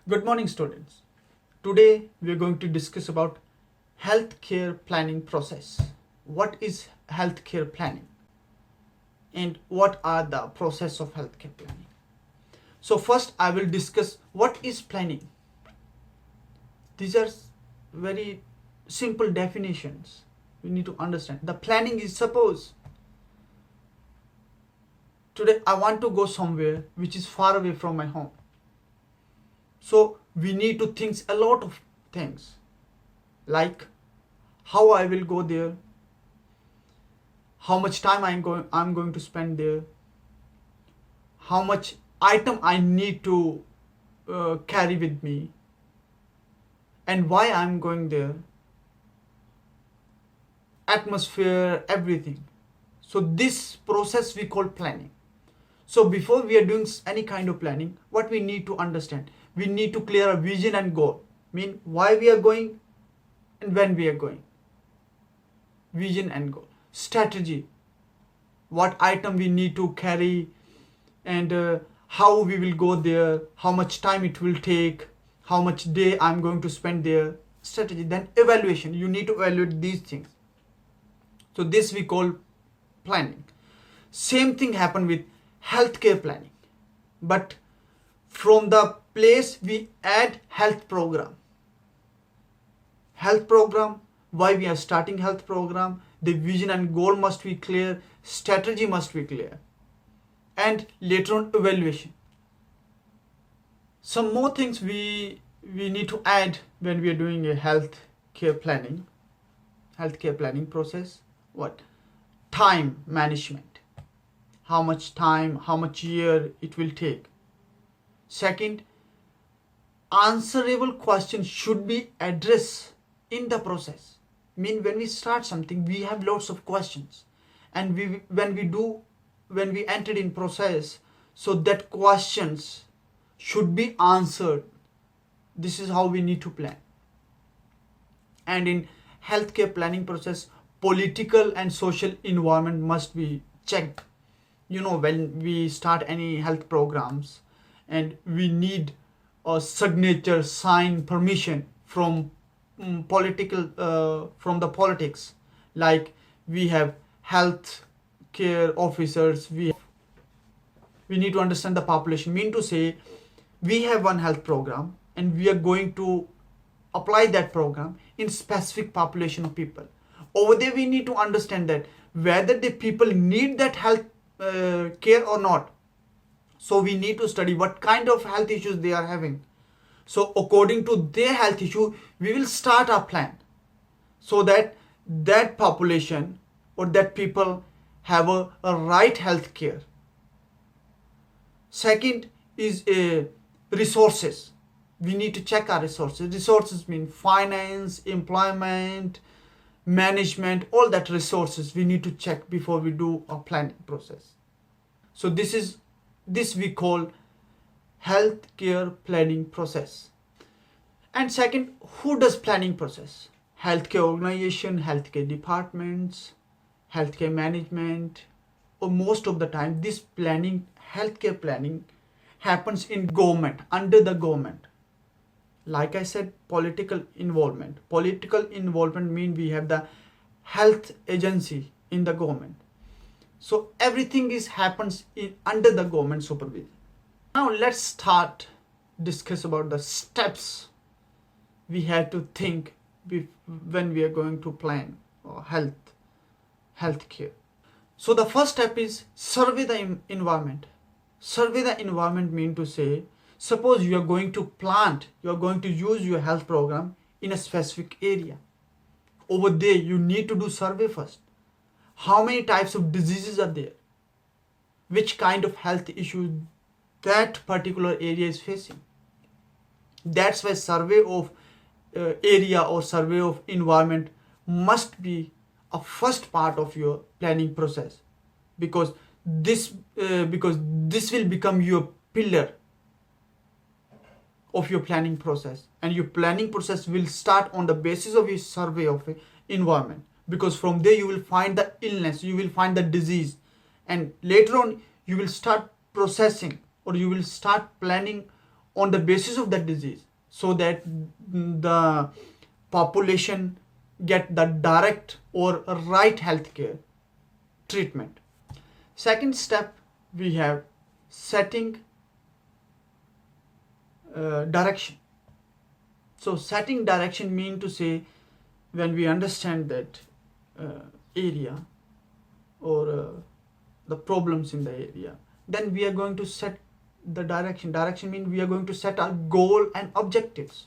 Good morning, students. Today we are going to discuss about healthcare planning process. What is healthcare planning and what are the process of healthcare planning? So first I will discuss what is planning. These are very simple definitions. We need to understand. The planning is, suppose today I want to go somewhere which is far away from my home. So we need to think a lot of things, like how I will go there, how much time I'm going to spend there, how much item I need to carry with me, and why I'm going there, atmosphere, everything. So this process we call planning. So before we are doing any kind of planning, what we need to understand, we need to clear a vision and goal. Mean why we are going and when we are going. Vision and goal. Strategy, what item we need to carry, and how we will go there, how much time it will take, how much day I'm going to spend there. Strategy. Then evaluation, you need to evaluate these things. So this we call planning. Same thing happen with healthcare planning, but from the place we add health program. Health program, why we are starting health program, the vision and goal must be clear, strategy must be clear, and later on evaluation. Some more things we need to add when we are doing a healthcare planning process. What? Time management. How much time, how much year it will take. Second, answerable questions should be addressed in the process. Mean when we start something, we have lots of questions, and when we entered in process, so that questions should be answered. This is how we need to plan. And in healthcare planning process, political and social environment must be checked. When we start any health programs, and we need a signature, sign, permission from from the politics. Like we have health care officers, we need to understand the population. Mean to say, we have one health program and we are going to apply that program in specific population of people. Over there we need to understand that whether the people need that health care or not. So we need to study what kind of health issues they are having. So according to their health issue, we will start our plan so that that population or that people have a right health care. Second is resources. We need to check our resources. Resources mean finance, employment, management, all that resources we need to check before we do a planning process. So this we call healthcare planning process. And second, who does planning process? Healthcare organization, healthcare departments, healthcare management, or most of the time this planning, healthcare planning, happens in government, under the government. Like I said, political involvement. Political involvement means we have the health agency in the government. So everything happens under the government supervision. Now let's start discuss about the steps we have to think when we are going to plan healthcare. So the first step is survey the environment. Survey the environment mean to say, suppose you are going to use your health program in a specific area. Over there you need to do survey first. How many types of diseases are there? Which kind of health issues that particular area is facing? That's why survey of area or survey of environment must be a first part of your planning process, because this will become your pillar of your planning process, and your planning process will start on the basis of your survey of environment, because from there you will find the illness, you will find the disease, and later on you will start processing or you will start planning on the basis of that disease, so that the population get the direct or right healthcare treatment. Second step, we have setting direction. So setting direction mean to say, when we understand that area or the problems in the area, then we are going to set the direction. Direction means we are going to set our goal and objectives.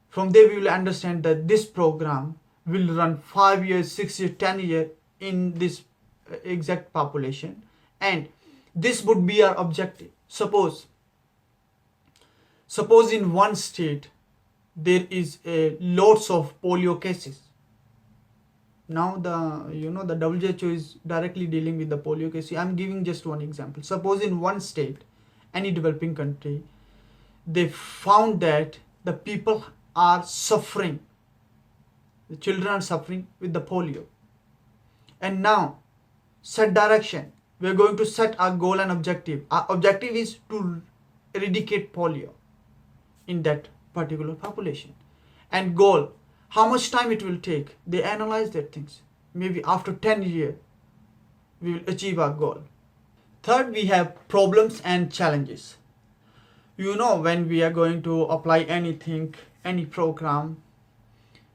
From there we will understand that this program will run 5 years, 6 years, 10 years in this exact population, and this would be our objective. Suppose in one state there is lots of polio cases. Now the WHO is directly dealing with the polio case. I'm giving just one example. Suppose in one state, any developing country, they found that the people are suffering, the children are suffering with the polio. And now, set direction. We're going to set our goal and objective. Our objective is to eradicate polio in that particular population. And goal, how much time it will take. They analyze that things. Maybe after 10 years, we will achieve our goal. Third, we have problems and challenges. When we are going to apply anything, any program,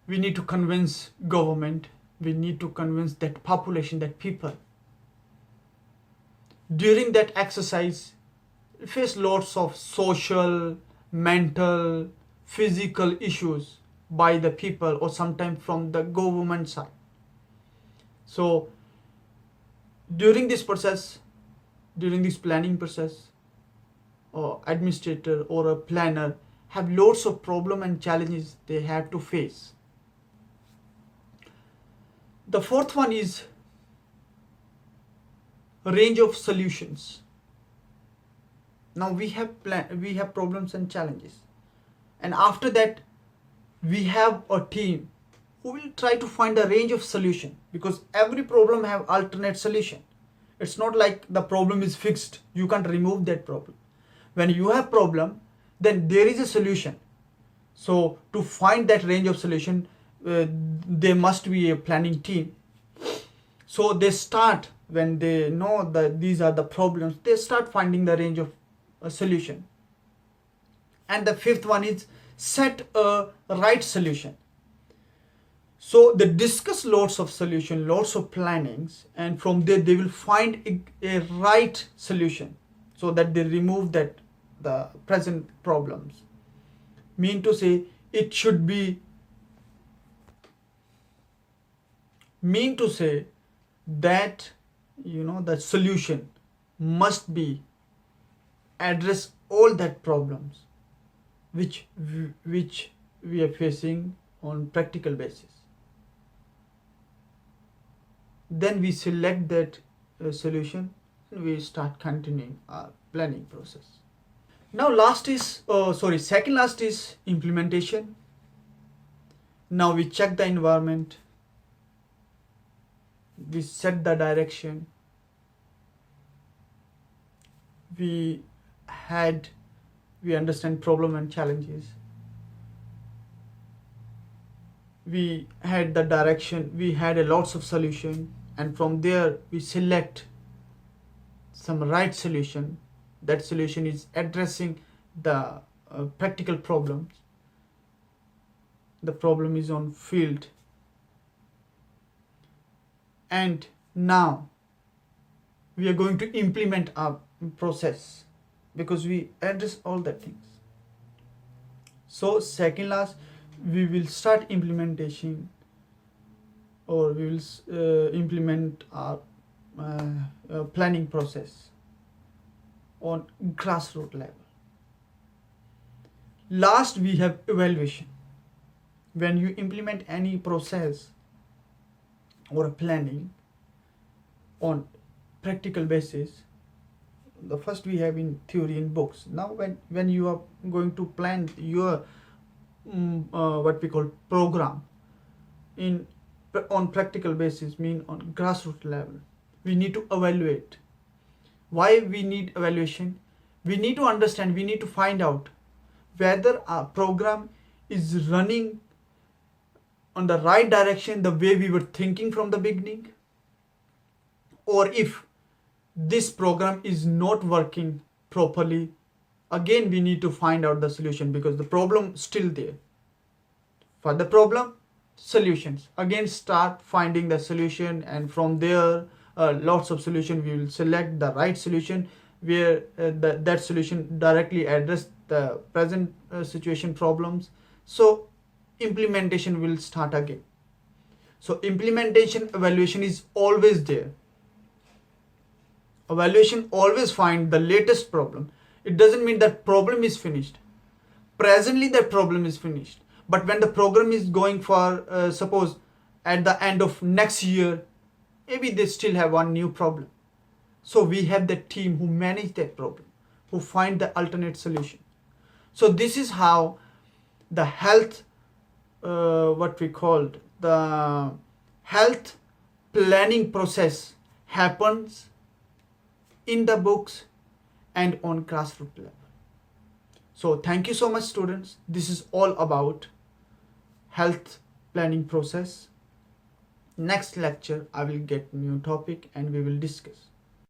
we need to convince government, we need to convince that population, that people. During that exercise, we face lots of social, mental, physical issues by the people or sometimes from the government side. So during this process, during this planning process, or administrator or a planner have lots of problem and challenges they have to face. The fourth one is range of solutions. Now we have problems and challenges, and after that we have a team who will try to find a range of solution, because every problem have alternate solution. It's not like the problem is fixed, you can't remove that problem. When you have problem, then there is a solution. So to find that range of solution, there must be a planning team. So they start, when they know that these are the problems, they start finding the range of a solution. And the fifth one is set a right solution. So they discuss lots of solution, lots of plannings, and from there they will find a right solution, so that they remove the present problems. Mean to say, it should be that the solution must be address all that problems which we are facing on practical basis. Then we select that solution and we start continuing our planning process. Now second last is implementation. Now we check the environment, we set the direction, we understand problem and challenges, we had the direction, we had a lots of solution, and from there we select some right solution. That solution is addressing the practical problems. The problem is on field. And now we are going to implement our process, because we address all the things. So second last, we will start implementation, or we will implement our planning process on grassroots level. Last, we have evaluation. When you implement any process or planning on practical basis, the first we have in theory in books. Now when you are going to plan your what we call program on practical basis, mean on grassroots level, we need to evaluate. Why we need evaluation? We need to understand, we need to find out whether our program is running on the right direction, the way we were thinking from the beginning, or if this program is not working properly. Again, we need to find out the solution, because the problem still there. For the problem, solutions. Again, start finding the solution, and from there, lots of solution. We will select the right solution where that solution directly address the present situation problems. So implementation will start again. So implementation evaluation is always there. Evaluation always find the latest problem. It doesn't mean that problem is finished. Presently that problem is finished, but when the program is going for suppose at the end of next year, maybe they still have one new problem. So we have the team who manage that problem, who find the alternate solution. So this is how the health, what we called the health planning process happens in the books and on classroom level. So thank you so much, students. This is all about health planning process. Next lecture I will get new topic and we will discuss.